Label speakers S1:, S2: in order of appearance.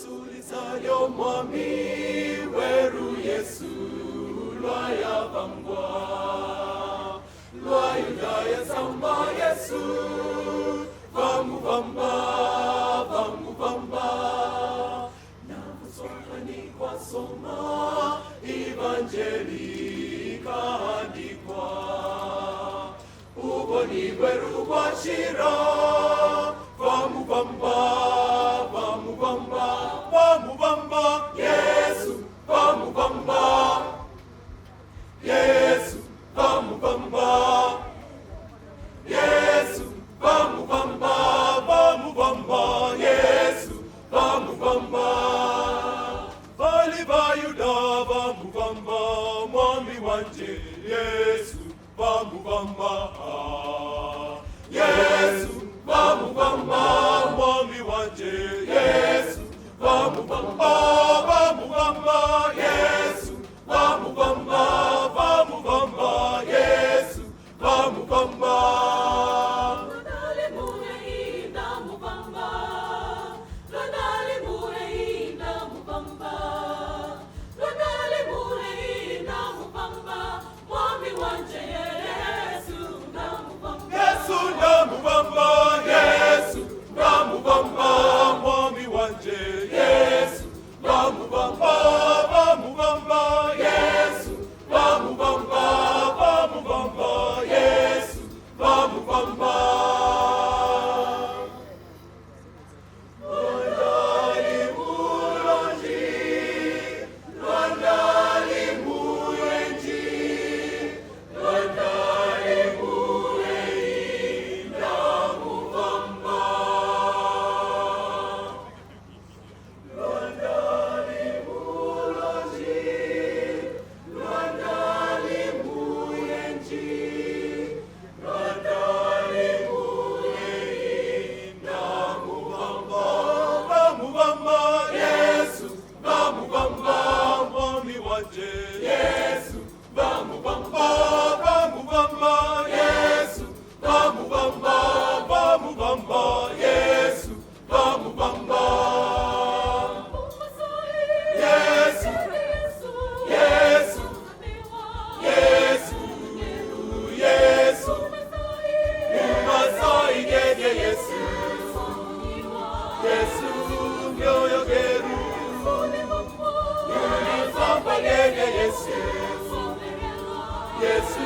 S1: sulizayo mwami weru Yesu lwaya vangwa lwayudaya samba Yesu vamuvamba navuswahani kwa soma Evanjeli kaandikwa uboni weru washira vamuvamba Yesu vamuvamba Yesu vamuvamba Yesu vamuvamba Yesu vamuvamba vali vayuda vamuvamba mwami wanje Yesu vamuvamba Yesu vamuvamba mwami wanje Yesu vamuvamba Yesu vamuvamba Yesu vamuvamba Yesu,